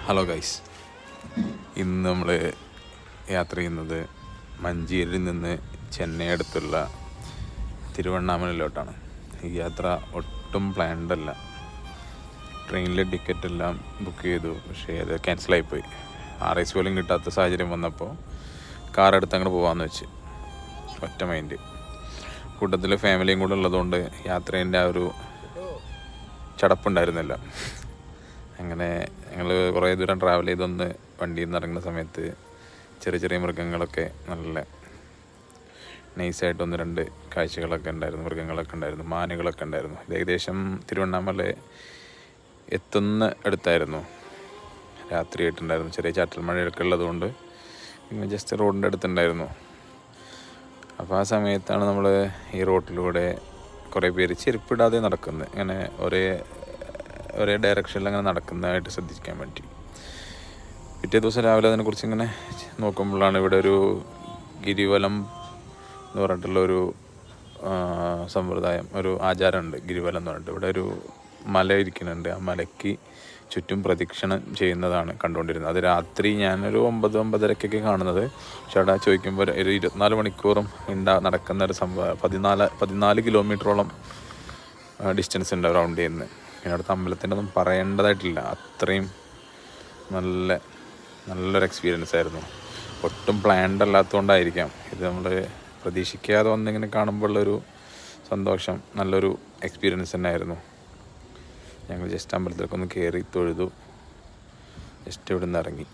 Hello guys, ഇന്ന് നമ്മൾ യാത്ര ചെയ്യുന്നത് മഞ്ചേരിയിൽ നിന്ന് ചെന്നൈ അടുത്തുള്ള തിരുവണ്ണാമലയിലോട്ടാണ്. ഈ യാത്ര ഒട്ടും പ്ലാൻഡ് അല്ല. ട്രെയിനിലെ ടിക്കറ്റ് എല്ലാം ബുക്ക് ചെയ്തു, പക്ഷേ അത് ക്യാൻസലായിപ്പോയി. RS പോലും കിട്ടാത്ത സാഹചര്യം വന്നപ്പോൾ കാർ എടുത്ത് അങ്ങോട്ട് പോകാമെന്ന് വെച്ച് ഒറ്റ മൈൻഡ്. കൂട്ടത്തിൽ ഫാമിലിയും കൂടെ ഉള്ളതുകൊണ്ട് യാത്രേൻ്റെ ആ ഒരു ചടപ്പുണ്ടായിരുന്നില്ല. അങ്ങനെ ഞങ്ങൾ കുറേ ദൂരം ട്രാവൽ ചെയ്തൊന്ന് വണ്ടിയിൽ നിന്ന് ഇറങ്ങുന്ന സമയത്ത് ചെറിയ ചെറിയ മൃഗങ്ങളൊക്കെ നല്ല നൈസായിട്ട് ഒന്ന് രണ്ട് കാഴ്ചകളൊക്കെ ഉണ്ടായിരുന്നു. മൃഗങ്ങളൊക്കെ ഉണ്ടായിരുന്നു, മാനുകളൊക്കെ ഉണ്ടായിരുന്നു. ഇത് ഏകദേശം തിരുവണ്ണാമല എത്തുന്ന അടുത്തായിരുന്നു. രാത്രിയായിട്ടുണ്ടായിരുന്നു. ചെറിയ ചാറ്റൽ മഴയൊക്കെ ഉള്ളതുകൊണ്ട് ഇങ്ങനെ ജസ്റ്റ് റോഡിൻ്റെ അടുത്തുണ്ടായിരുന്നു. അപ്പോൾ ആ സമയത്താണ് നമ്മൾ ഈ റോട്ടിലൂടെ കുറേ പേര് ചെരുപ്പിടാതെ നടക്കുന്നത്. ഇങ്ങനെ ഒരേ ഡയറക്ഷനിൽ അങ്ങനെ നടക്കുന്നതായിട്ട് ശ്രദ്ധിക്കാൻ പറ്റി. പിറ്റേ ദിവസം രാവിലെ അതിനെക്കുറിച്ച് ഇങ്ങനെ നോക്കുമ്പോഴാണ് ഇവിടെ ഒരു ഗിരിവലം എന്ന് പറഞ്ഞിട്ടുള്ളൊരു സമ്പ്രദായം, ഒരു ആചാരമുണ്ട്. ഗിരിവലം എന്ന് പറഞ്ഞിട്ട് ഇവിടെ ഒരു മല ഇരിക്കുന്നുണ്ട്. ആ മലയ്ക്ക് ചുറ്റും പ്രദക്ഷിണം ചെയ്യുന്നതാണ് കണ്ടുകൊണ്ടിരുന്നത്. അത് രാത്രി ഞാനൊരു 9-9:30 കാണുന്നത്. പക്ഷെ അവിടെ ചോദിക്കുമ്പോൾ ഒരു 24 മണിക്കൂറും നടക്കുന്ന ഒരു സംഭവം. 14 കിലോമീറ്ററോളം ഡിസ്റ്റൻസ് ഉണ്ട് റൗണ്ട് ചെയ്യുന്നത്. പിന്നെ അടുത്ത അമ്പലത്തിൻ്റെ ഒന്നും പറയേണ്ടതായിട്ടില്ല. അത്രയും നല്ലൊരു എക്സ്പീരിയൻസ് ആയിരുന്നു. ഒട്ടും പ്ലാൻഡ് അല്ലാത്തതുകൊണ്ടായിരിക്കാം ഇത് നമ്മൾ പ്രതീക്ഷിക്കാതെ വന്നിങ്ങനെ കാണുമ്പോഴുള്ളൊരു സന്തോഷം നല്ലൊരു എക്സ്പീരിയൻസ് തന്നെ ആയിരുന്നു. ഞങ്ങൾ ജസ്റ്റ് അമ്പലത്തിലേക്കൊന്ന് കയറി തൊഴുതു, ജസ്റ്റ് ഇവിടെ നിന്ന് ഇറങ്ങി.